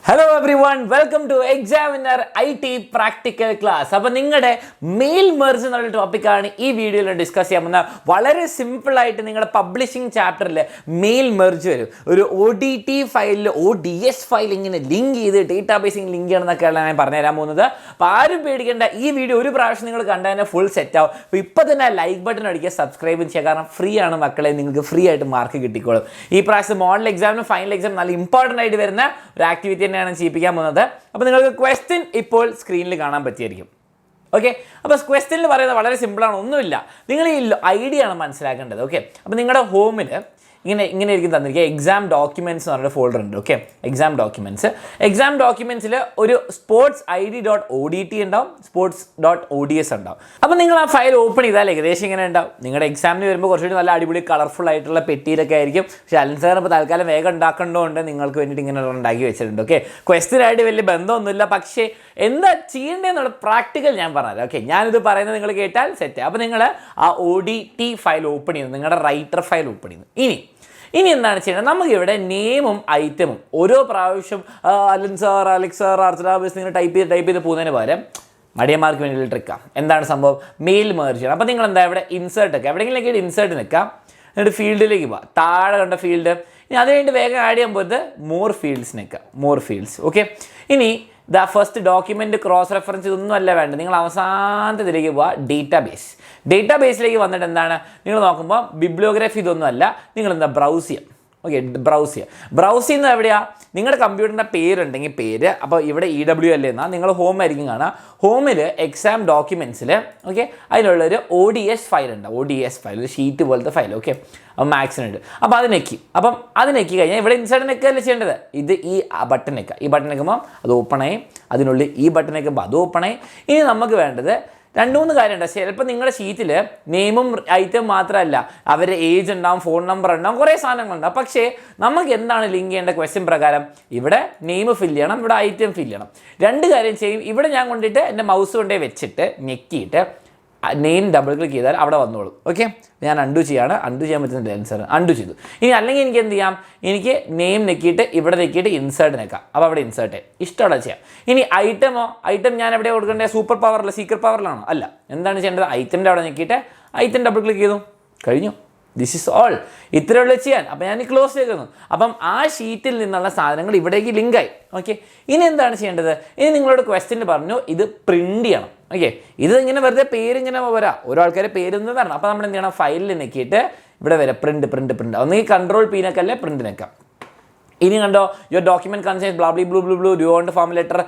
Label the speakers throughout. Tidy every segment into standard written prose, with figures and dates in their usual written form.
Speaker 1: Hello everyone, welcome to Examiner IT Practical Class. അപ്പോൾ നിങ്ങളുടെ mail merge എന്നുള്ള ടോപ്പിക്കാണ് ഈ വീഡിയോയിൽ ഡിസ്കസ് ചെയ്യാൻ പോകുന്നത്. വളരെ സിമ്പിളായിട്ട് നിങ്ങളുടെ പബ്ലിഷിംഗ് ചാപ്റ്ററിൽ മെയിൽ മെർജ് വരും. ഒരു ODT ഫയലിൽ ODS ഫയൽ ഇങ്ങനെ ലിങ്ക് ചെയ്ത് ഡേറ്റാബേസിങ് ലിങ്ക് ചെയ്യണമെന്നൊക്കെയാണ് ഞാൻ പറഞ്ഞുതരാൻ പോകുന്നത്. അപ്പോൾ ആരും പേടിക്കേണ്ട, ഈ വീഡിയോ ഒരു പ്രാവശ്യം നിങ്ങൾ കണ്ടാൽ തന്നെ ഫുൾ സെറ്റ് ആവും. അപ്പോൾ ഇപ്പോൾ തന്നെ ലൈക്ക് ബട്ടൺ അടിക്കുക, സബ്സ്ക്രൈബും ചെയ്യുക. കാരണം ഫ്രീ ആണ് മക്കളെ, നിങ്ങൾക്ക് ഫ്രീ ആയിട്ട് മാർക്ക് കിട്ടിക്കോളും. ഈ പ്രാവശ്യം മോഡൽ എക്സാമിനും ഫൈനൽ എക്സാം നല്ല ഇമ്പോർട്ടൻ്റ് ആയിട്ട് വരുന്ന ഒരു ആക്ടിവിറ്റി തന്നെയാണ് ചെയ്യിപ്പിക്കാൻ പോകുന്നത്. അപ്പോൾ നിങ്ങൾക്ക് ക്വസ്റ്റ്യൻ ഇപ്പോൾ സ്ക്രീനിൽ കാണാൻ പറ്റിയായിരിക്കും. ഓക്കെ, അപ്പോൾ ക്വസ്റ്റ്യനിൽ പറയുന്നത് വളരെ സിമ്പിളാണ്, ഒന്നുമില്ല. നിങ്ങൾ ഈ ഐഡിയ ആണ് മനസ്സിലാക്കേണ്ടത്. ഓക്കെ, അപ്പോൾ നിങ്ങളുടെ ഹോമിൽ ഇങ്ങനെ ആയിരിക്കും തന്നിരിക്കുക. എക്സാം ഡോക്യുമെൻറ്റ്സ് എന്ന് പറഞ്ഞൊരു ഫോൾഡർ ഉണ്ട്. ഓക്കെ, എക്സാം ഡോക്യുമെൻറ്റ്സിൽ ഒരു sports.id.odt ഉണ്ടാവും, sports.ods ഉണ്ടാവും. അപ്പോൾ നിങ്ങൾ ആ ഫയൽ ഓപ്പൺ ചെയ്താൽ ഏകദേശം ഇങ്ങനെ ഉണ്ടാവും. നിങ്ങളുടെ എക്സാമിന് വരുമ്പോൾ കുറച്ചുകൂടി നല്ല അടിപൊളി കളർഫുൾ ആയിട്ടുള്ള പെട്ടിയിലൊക്കെ ആയിരിക്കും. പക്ഷേ അലൻ സാർ ഇപ്പോൾ തൽക്കാലം വേഗം ഉണ്ടാക്കേണ്ടതുകൊണ്ട് നിങ്ങൾക്ക് വേണ്ടിയിട്ട് ഇങ്ങനെ ഉണ്ടാക്കി വെച്ചിട്ടുണ്ട്. ഓക്കെ, ക്വസ്റ്റ്യനായിട്ട് വലിയ ബന്ധമൊന്നുമില്ല, പക്ഷേ എന്താ ചെയ്യേണ്ടതെന്നുള്ള പ്രാക്ടിക്കൽ ഞാൻ പറഞ്ഞുതരാം. ഓക്കെ, ഞാനിത് പറയുന്നത് നിങ്ങൾ കേട്ടാൽ സെറ്റ്. അപ്പോൾ നിങ്ങൾ ആ ODT ഫയൽ ഓപ്പൺ ചെയ്യുന്നു, നിങ്ങളുടെ റൈറ്റർ ഫയൽ ഓപ്പൺ ചെയ്യുന്നു. ഇനി എന്താണ് ചെയ്യുന്നത്? നമുക്കിവിടെ നെയിമും ഐറ്റമും ഓരോ പ്രാവശ്യം അലൻ സാർ, അലക്സ് സാർ, അർച്ചനാബേസ് നിങ്ങൾ ടൈപ്പ് ചെയ്ത് പോകുന്നതിന് പകരം മടിയന്മാർക്ക് വേണ്ടിയുള്ള ട്രിക്കാം. എന്താണ് സംഭവം? മെയിൽ മെർജ് ചെയ്യണം. അപ്പോൾ നിങ്ങൾ എന്താ ഇവിടെ ഇൻസേർട്ട് ഒക്കെ എവിടെയെങ്കിലൊക്കെ ഇൻസേർട്ട് നിൽക്കാം, എന്നിട്ട് ഫീൽഡിലേക്ക് പോവാം. താഴെ കണ്ട ഫീൽഡ്, ഇനി അത് കഴിഞ്ഞിട്ട് വേഗം ആഡ് ചെയ്യാൻ പോയിട്ട് മോർ ഫീൽഡ്സ് നിൽക്കാം, മോർ ഫീൽഡ്സ്. ഓക്കെ, ഇനി ഫസ്റ്റ് ഡോക്യുമെൻറ്റ് ക്രോസ് റെഫറൻസ് ഇതൊന്നും അല്ല വേണ്ടത്. നിങ്ങൾ അവസാനത്തെ ഇതിലേക്ക് പോവുക, ഡേറ്റാബേസിലേക്ക് വന്നിട്ട് എന്താണ് നിങ്ങൾ നോക്കുമ്പോൾ ബിബ്ലിയോഗ്രഫി ഇതൊന്നും അല്ല, നിങ്ങൾ എന്താ ബ്രൗസ് ചെയ്യാം. ഓക്കെ, ബ്രൗസ് ചെയ്യുന്നത് എവിടെയാണ്? നിങ്ങളുടെ കമ്പ്യൂട്ടറിൻ്റെ പേരുണ്ടെങ്കിൽ പേര്, അപ്പോൾ ഇവിടെ EWL എന്നാൽ നിങ്ങൾ ഹോം ആയിരിക്കും കാണുക. ഹോമിൽ എക്സാം ഡോക്യുമെൻറ്റ്സിൽ ഓക്കെ അതിനുള്ളൊരു ODS ഫയൽ ഉണ്ട്, ODS ഫയൽ, ഒരു ഷീറ്റ് പോലത്തെ ഫയൽ. ഓക്കെ, അപ്പോൾ മാക്സിനുണ്ട്. അപ്പോൾ അത് നെക്കി കഴിഞ്ഞാൽ ഇവിടെ ഇൻസൈഡ് നെക്കല്ലേ ചെയ്യേണ്ടത്, ഈ ബട്ടൺ നെക്കുക. ഈ ബട്ടൺ നെക്കുമ്പോൾ അത് ഓപ്പൺ ആയി, അതിനുള്ളിൽ ഈ ബട്ടൺ നെക്കുമ്പോൾ അത് ഓപ്പൺ ആയി. ഇനി നമുക്ക് വേണ്ടത് 2-3 കാര്യമുണ്ട്. ചിലപ്പോൾ നിങ്ങളുടെ ഷീറ്റിൽ നെയിമും ഐറ്റം മാത്രമല്ല, അവരുടെ ഏജ് ഉണ്ടാവും, ഫോൺ നമ്പർ ഉണ്ടാവും, കുറേ സാധനങ്ങളുണ്ടാവും. പക്ഷേ നമുക്ക് എന്താണ് ലിങ്ക് ചെയ്യേണ്ട ക്വസ്റ്റ്യൻ പ്രകാരം? ഇവിടെ നെയിം ഫില്ല് ചെയ്യണം, ഇവിടെ ഐറ്റം ഫില്ല് ചെയ്യണം. 2 കാര്യം ചെയ്യും. ഇവിടെ ഞാൻ കൊണ്ടിട്ട് എൻ്റെ മൗസ് കൊണ്ടേ വെച്ചിട്ട് ഞെക്കിയിട്ട് നെയിം ഡബിൾ ക്ലിക്ക് ചെയ്താൽ അവിടെ വന്നോളും. ഓക്കെ, ഞാൻ അൺഡു ചെയ്യാൻ പറ്റുന്നില്ല, ആൻസർ അൺഡു ചെയ്തു. ഇനി അല്ലെങ്കിൽ എനിക്ക് എന്ത് ചെയ്യാം? എനിക്ക് നെയിം നെക്കിയിട്ട് ഇവിടെ നെക്കിയിട്ട് ഇൻസേർട്ട് നിൽക്കാം. അപ്പോൾ അവിടെ ഇൻസേർട്ട് ഇഷ്ടമുള്ള ചെയ്യാം. ഇനി ഐറ്റം ഞാൻ എവിടെ കൊടുക്കേണ്ടത്? സൂപ്പർ പവറിൽ, സീക്രട്ട് പവറിലാണോ? അല്ല. എന്താണ് ചെയ്യേണ്ടത്? ഐറ്റമിൻ്റെ അവിടെ നെക്കിയിട്ട് ഐറ്റം ഡബിൾ ക്ലിക്ക് ചെയ്തു, കഴിഞ്ഞു. This is all. ഇത്രയുള്ള ചെയ്യാൻ. അപ്പോൾ ഞാൻ ക്ലോസ് ചെയ്തു. അപ്പം ആ ഷീറ്റിൽ നിന്നുള്ള സാധനങ്ങൾ ഇവിടേക്ക് ലിങ്കായി. ഓക്കെ, ഇനി എന്താണ് ചെയ്യേണ്ടത്? ഇനി നിങ്ങളോട് ക്വസ്റ്റ്യൻ പറഞ്ഞു ഇത് പ്രിൻറ്റ് ചെയ്യണം. ഓക്കെ, ഇത് ഇങ്ങനെ വെറുതെ പേരിങ്ങനെ വരാം, ഓരോ ആൾക്കാരെ പേരൊന്നും വരണം. അപ്പോൾ നമ്മൾ എന്ത് ചെയ്യണം? ഫയലിൽ നിൽക്കിയിട്ട് ഇവിടെ വരാം, പ്രിൻറ്റ്. ഒന്നെങ്കിൽ കൺട്രോൾ പീനൊക്കെ പ്രിൻറ്റ് നിൽക്കാം. ഇനി കണ്ടോ, യുവർ ഡോക്യുമെൻറ്റ് കൺസൈൻസ് ബ്ലാബ്ലി blue do want form letter.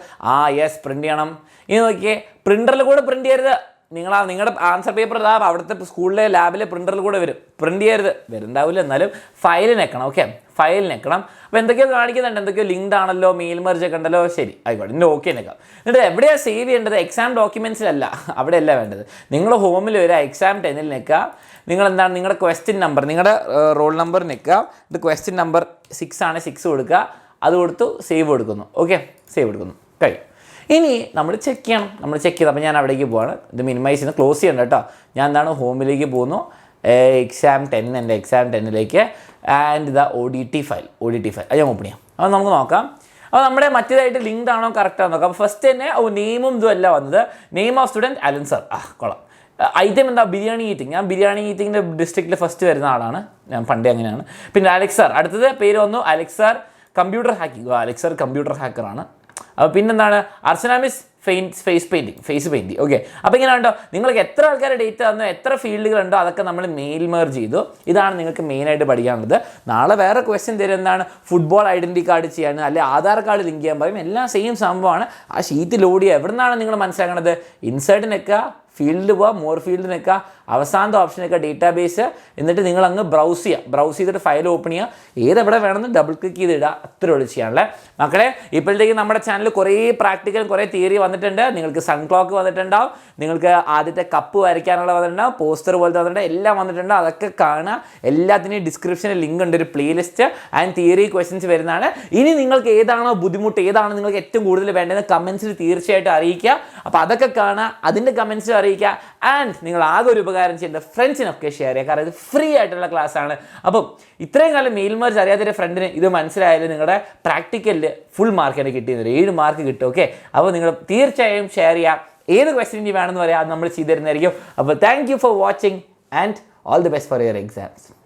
Speaker 1: Yes, print ചെയ്യണം. ഇനി നോക്കിയേ, പ്രിൻ്ററിൽ കൂടെ പ്രിൻറ്റ് ചെയ്യരുത്. നിങ്ങളുടെ ആൻസർ പേപ്പർ ഇതാ അവിടുത്തെ സ്കൂളിലെ ലാബിലെ പ്രിൻ്ററിൽ കൂടെ വരും, പ്രിൻറ്റ് ചെയ്യരുത്. വരുന്നുണ്ടാവില്ല, എന്നാലും ഫയൽ നിൽക്കണം. ഓക്കെ, ഫയൽ നിൽക്കണം. അപ്പോൾ എന്തൊക്കെയോ കാണിക്കുന്നുണ്ട്, എന്തൊക്കെയോ ലിങ്ക്ഡ് ആണല്ലോ, മെയിൽ മെർജ് ഒക്കെ ഉണ്ടല്ലോ. ശരി, ആയിക്കോട്ടെ, ഇതിൻ്റെ ഓക്കെ നിൽക്കാം. എന്നിട്ട് എവിടെയാണ് സേവ് ചെയ്യേണ്ടത്? എക്സാം ഡോക്യുമെൻറ്റ്സിലല്ല, അവിടെയല്ല വേണ്ടത്. നിങ്ങൾ ഹോമിൽ വരിക, എക്സാം 10ൽ നിൽക്കുക. നിങ്ങൾ എന്താണ് നിങ്ങളുടെ ക്വസ്റ്റ്യൻ നമ്പർ, നിങ്ങളുടെ റോൾ നമ്പർ നിൽക്കുക. ഇത് ക്വസ്റ്റ്യൻ നമ്പർ 6 ആണ്, 6 കൊടുക്കുക. അത് കൊടുത്തു സേവ് കൊടുക്കുന്നു. ഓക്കെ, സേവ് കൊടുക്കുന്നു, കഴിയും. ഇനി നമ്മൾ ചെക്ക് ചെയ്യണം. അപ്പോൾ ഞാൻ അവിടേക്ക് പോവാണ്. ഇത് മിനിമൈസ് ചെയ്യുന്നത്, ക്ലോസ് ചെയ്യണം കേട്ടോ. ഞാൻ എന്താണ് ഹോമിലേക്ക് പോകുന്നു, എക്സാം 10, എൻ്റെ എക്സാം 10ലേക്ക്. ആൻഡ് ദ ODT ഫയൽ അത് ഞാൻ ഓപ്പൺ ചെയ്യാം. അപ്പോൾ നമുക്ക് നോക്കാം. അപ്പോൾ നമ്മുടെ മറ്റേതായിട്ട് ലിങ്ക്ഡ് ആണോ കറക്റ്റ് ആണോ നോക്കാം. ഫസ്റ്റ് തന്നെ നെയിമും ഇതും അല്ല വന്നത്. Name of student Allen sir. കൊള്ളാം. ഐറ്റം എന്താ? ബിരിയാണി ഈറ്റിംഗ്. ഞാൻ ബിരിയാണി ഈറ്റിങ്ങിൻ്റെ ഡിസ്ട്രിക്റ്റിൽ ഫസ്റ്റ് വരുന്ന ആളാണ്, ഞാൻ പണ്ടേ അങ്ങനെയാണ്. പിന്നെ അലക്സ് സാർ, അടുത്തത് പേര് വന്നു Alex sir computer hacking. Alex sir computer ഹാക്കറാണ്. അപ്പോൾ പിന്നെന്താണ്? Archana miss face painting. Okay, അപ്പോൾ ഇങ്ങനെ ഉണ്ടോ, നിങ്ങൾക്ക് എത്ര ആൾക്കാരുടെ ഡേറ്റ തന്നോ, എത്ര ഫീൽഡുകളുണ്ടോ, അതൊക്കെ നമ്മൾ മെയിൽ മെർജ് ചെയ്തു. ഇതാണ് നിങ്ങൾക്ക് മെയിനായിട്ട് പഠിക്കാനുള്ളത്. നാളെ വേറെ ക്വസ്റ്റ്യൻ തരും, എന്താണ് ഫുട്ബോൾ ഐഡൻറ്റി കാർഡ് ചെയ്യാൻ, അല്ലെങ്കിൽ ആധാർ കാർഡ് ലിങ്ക് ചെയ്യാൻ പറയും. എല്ലാം സെയിം സംഭവമാണ്. ആ ഷീറ്റ് ലോഡ് ചെയ്യുക. എവിടെ നിന്നാണ് നിങ്ങൾ മനസ്സിലാക്കേണ്ടത്? ഇൻസേർട്ട് നിൽക്കുക, ഫീൽഡ് പോവുക, മോർ ഫീൽഡ് നിൽക്കുക, അവസാനത്തെ ഓപ്ഷൻ നിൽക്കുക ഡേറ്റാബേസ്. എന്നിട്ട് നിങ്ങൾ അങ്ങ് ബ്രൗസ് ചെയ്തിട്ട് ഫയൽ ഓപ്പൺ ചെയ്യുക. ഏതെവിടെ വേണമെന്ന് ഡബിൾ ക്ലിക്ക് ചെയ്തിടുക. അത്ര ഉള്ളു ചെയ്യാനുള്ള മക്കളെ. ഇപ്പോഴത്തേക്ക് നമ്മുടെ ചാനൽ കുറേ പ്രാക്ടിക്കലും കുറേ തിയറി വന്നിട്ടുണ്ട്. നിങ്ങൾക്ക് സൺ ക്ലോക്ക് വന്നിട്ടുണ്ടാവും, നിങ്ങൾക്ക് ആദ്യത്തെ കപ്പ് വരയ്ക്കാനുള്ള വന്നിട്ടുണ്ടാവും, പോസ്റ്റർ പോലത്തെ വന്നിട്ടുണ്ട്, എല്ലാം വന്നിട്ടുണ്ട്. അതൊക്കെ കാണുക. എല്ലാത്തിൻ്റെയും ഡിസ്ക്രിപ്ഷനിൽ ലിങ്ക് ഉണ്ട്, ഒരു പ്ലേലിസ്റ്റ് ആൻഡ് തിയറി ക്വസ്റ്റ്യൻസ് വരുന്നതാണ്. ഇനി നിങ്ങൾക്ക് ഏതാണോ ബുദ്ധിമുട്ട്, ഏതാണ് നിങ്ങൾക്ക് ഏറ്റവും കൂടുതൽ വേണ്ടത് കമൻസിൽ തീർച്ചയായിട്ടും അറിയിക്കുക. അപ്പോൾ അതൊക്കെ കാണുക, അതിൻ്റെ കമൻസിൽ അറിയിക്കുക. ആൻഡ് നിങ്ങൾ ആകെ ഒരു ഉപകാരം ചെയ്യേണ്ട ഫ്രണ്ട്സിനൊക്കെ ഷെയർ ചെയ്യുക. കാരണം ഇത് ഫ്രീ ആയിട്ടുള്ള ക്ലാസ് ആണ്. അപ്പം ഇത്രയും കാലം മെയിൽ മെർജ് അറിയാത്തൊരു ഫ്രണ്ടിന് ഇത് മനസ്സിലായാലും നിങ്ങളുടെ പ്രാക്ടിക്കലിൽ ഫുൾ മാർക്കാണ് കിട്ടിയത്, 7 മാർക്ക് കിട്ടും. ഓക്കെ, അപ്പോൾ നിങ്ങൾ തീർച്ചയായും ഷെയർ ചെയ്യാം. ഏത് ക്വസ്റ്റ്യൻ ഇനി വേണമെന്ന് പറയാം, അത് നമ്മൾ ചെയ്തു തരുന്നതായിരിക്കും. അപ്പോൾ thank you for watching and all the best for your exams.